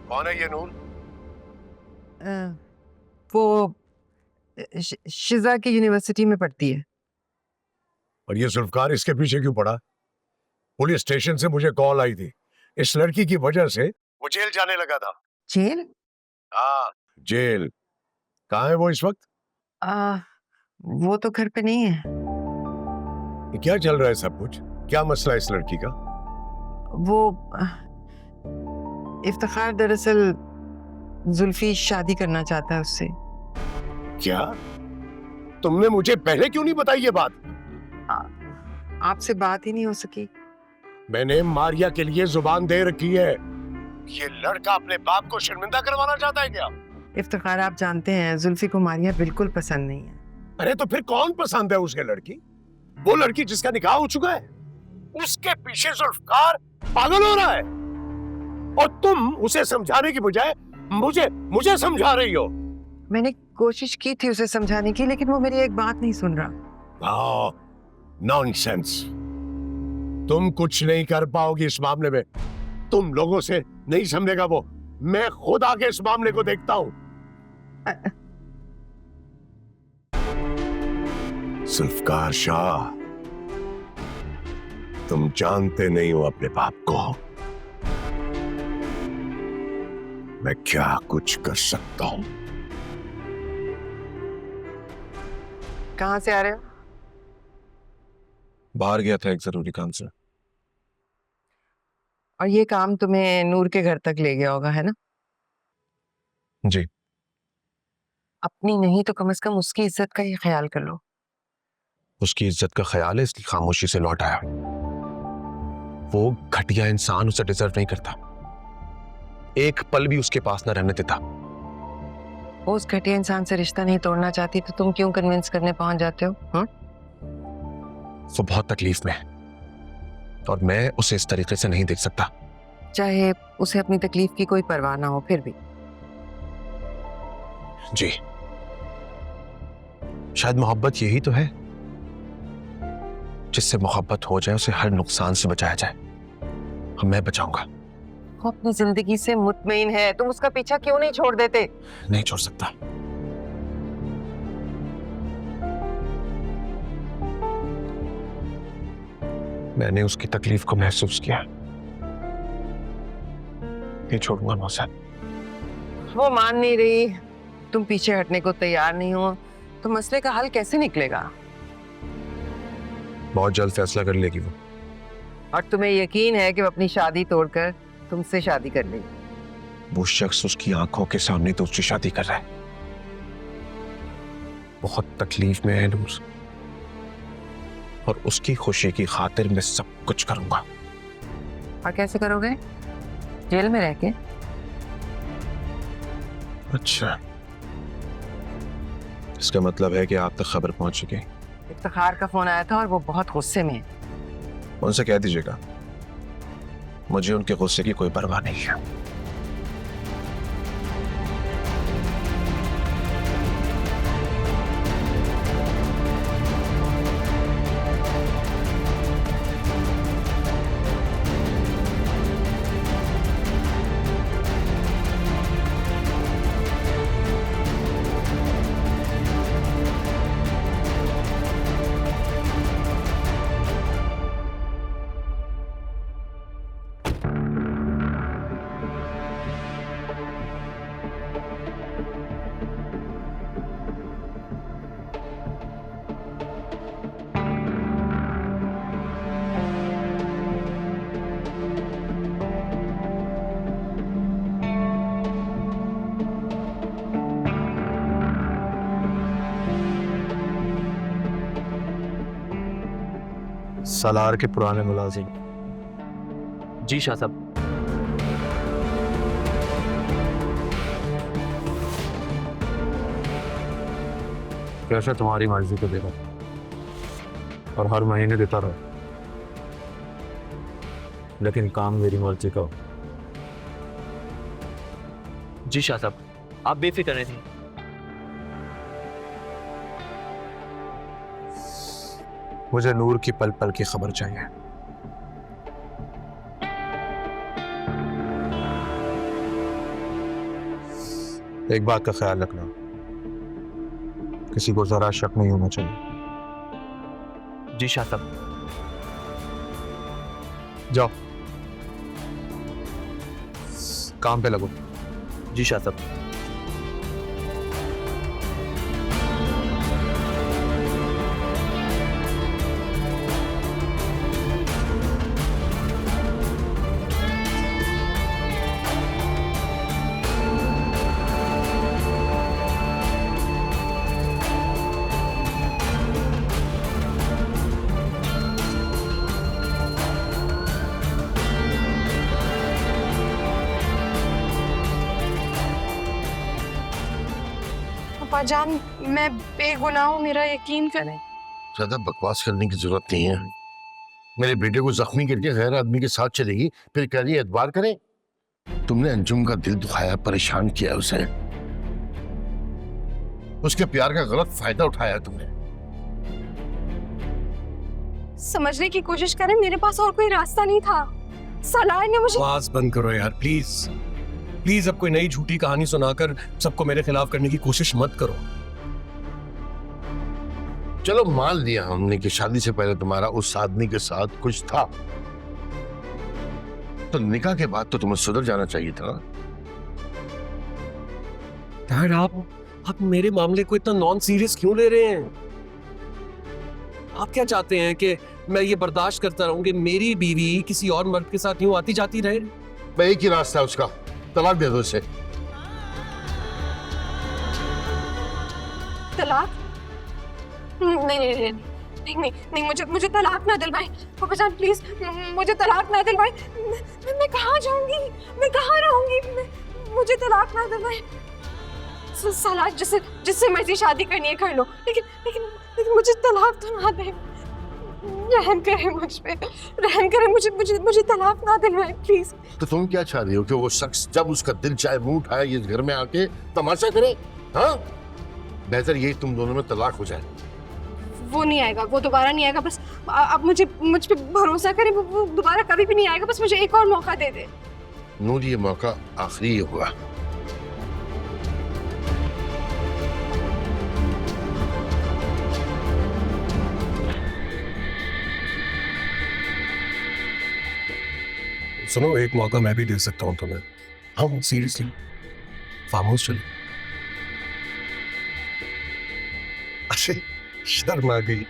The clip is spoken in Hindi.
कौन है ये नूर? वो शिजा की यूनिवर्सिटी में पढ़ती है। और ये जुल्फकार इसके पीछे क्यों पड़ा? पुलिस स्टेशन से मुझे कॉल आई थी, इस लड़की की वजह से वो जेल जाने लगा था। जेल? हाँ, जेल। कहाँ है वो इस वक्त? वो तो घर पे नहीं है। ये क्या चल रहा है सब कुछ? क्या मसला है इस लड़की का? वो इफ्तिखार दरअसल जुल्फी शादी करना चाहता है उससे। क्या? तुमने मुझे पहले क्यों नहीं बताई ये बात? आपसे बात ही नहीं हो सकी। मैंने मारिया के लिए जुबान दे रखी है। ये लड़का अपने बाप को शर्मिंदा करवाना चाहता है क्या? इफ्तिखार, आप जानते हैं जुल्फी को मारिया बिल्कुल पसंद नहीं है। अरे तो फिर कौन पसंद है उसे? लड़की, वो लड़की जिसका निकाह हो चुका है, उसके पीछे जुल्फकार पागल हो रहा है और तुम उसे समझाने की बजाय मुझे मुझे समझा रही हो। मैंने कोशिश की थी उसे समझाने की, लेकिन वो मेरी एक बात नहीं सुन रहा। नॉनसेंस। तुम कुछ नहीं कर पाओगी इस मामले में। तुम लोगों से नहीं समझेगा वो। मैं खुद आके इस मामले को देखता हूं। जुल्फकार शाह, तुम जानते नहीं हो अपने बाप को। मैं क्या कुछ कर सकता हूं। कहाँ से आ रहे हो? बाहर गया था एक जरूरी काम से। और ये काम तुम्हें नूर के घर तक ले गया होगा, है ना? जी। अपनी नहीं तो कम से कम उसकी इज्जत का ही ख्याल कर लो। उसकी इज्जत का ख्याल है, इसलिए खामोशी से लौट आया। वो घटिया इंसान उसे डिजर्व नहीं करता। एक पल भी उसके पास न रहने देता। वो उस घटिया इंसान से रिश्ता नहीं तोड़ना चाहती तो तुम क्यों कन्विंस करने पहुंच जाते हो? वो बहुत तकलीफ में है और मैं उसे इस तरीके से नहीं देख सकता। चाहे उसे अपनी तकलीफ की कोई परवाह ना हो, फिर भी। जी, शायद मोहब्बत यही तो है, जिससे मोहब्बत हो जाए उसे हर नुकसान से बचाया जाए। और मैं बचाऊंगा। वो अपनी जिंदगी से मुतमईन है, तुम उसका पीछा क्यों नहीं छोड़ देते? नहीं छोड़ सकता। मैंने उसकी तकलीफ को महसूस किया। नहीं छोड़ूंगा मैं उसे। वो मान नहीं रही, तुम पीछे हटने को तैयार नहीं हो, तो मसले का हल कैसे निकलेगा? बहुत जल्द फैसला कर लेगी वो। और तुम्हें यकीन है कि वो अपनी शादी तोड़कर तुमसे शादी कर लेगी? वो शख्स उसकी आंखों के सामने तो उससे शादी कर रहा है। बहुत तकलीफ में है नूर, और उसकी खुशी की खातिर मैं सब कुछ करूंगा। और कैसे करोगे? जेल में रह के? अच्छा, इसका मतलब है कि आप तक खबर पहुंच चुकी है। इफ्तिखार का फोन आया था और वो बहुत गुस्से में है। उनसे कह दीजिएगा मुझे उनके गुस्से की कोई परवाह नहीं है। सालार के पुराने मुलाजिम। जी शाह साहब। कैसे तुम्हारी मर्जी को देगा और हर महीने देता रहो, लेकिन काम मेरी मर्जी का हो। जी शाह साहब, आप बेफिक्र रहें। मुझे नूर की पल पल की खबर चाहिए। एक बात का ख्याल रखना, किसी को जरा शक नहीं होना चाहिए। जी शाह साहब। जाओ काम पे लगो। जी शाह साहब। पापा जान, मैं बेगुनाह हूँ, मेरा यकीन करें। ज्यादा बकवास करने की जरूरत नहीं है। मेरे बेटे को जख्मी करके गैर आदमी के साथ चलेगी, फिर कह रही है एतबार करें। तुमने अंजुम का दिल दुखाया, परेशान किया उसे, उसके प्यार का गलत फायदा उठाया तुमने। समझने की कोशिश करें, मेरे पास और कोई रास्ता नहीं था। सलाह ने मुझे। बकवास बंद करो यार, प्लीज प्लीज। अब कोई नई झूठी कहानी सुनाकर सबको मेरे खिलाफ करने की कोशिश मत करो। चलो मान लिया हमने कि शादी से पहले तुम्हारा उस आदमी के साथ कुछ था, तो निकाह के बाद तो तुम्हें सुधर जाना चाहिए था। डैड, आप मेरे मामले को इतना नॉन सीरियस क्यों ले रहे हैं? आप क्या चाहते हैं कि मैं ये बर्दाश्त करता रहूं कि मेरी बीवी किसी और मर्द के साथ यूं आती जाती रहे? भाई एक ही रास्ता है उसका, तलाक दे दो इसे। तलाक? नहीं नहीं नहीं नहीं नहीं, नहीं मुझे तलाक ना दिलवाएं पापा जान, प्लीज मुझे तलाक ना दिलवाएं। मैं कहाँ जाऊंगी, मैं कहाँ रहूंगी, मुझे तलाक ना दिलवाएं। सलाह जिससे मर्जी शादी करनी है कर लो, लेकिन मुझे तलाक तो ना दें। रहम करें मुझ पे, रहम करें, मुझे तलाक ना दिलवाएं प्लीज। तो तुम क्या चाह रही हो कि वो शख्स जब उसका दिल चाहे मुंह उठाए इस घर में आके तमाशा करे? हाँ, बेहतर यही तुम दोनों में तलाक हो जाए। वो नहीं आएगा, वो दोबारा नहीं आएगा। बस अब मुझ पे भरोसा करें, वो दोबारा कभी भी नहीं आएगा। बस मुझे एक और मौका दे दे। नूर, ये मौका आखिरी हुआ। सुनो, एक मौका मैं भी दे सकता हूँ तुम्हें। हाँ सीरियसली, फार्म हाउस चलो। अरे शर्म आ गई।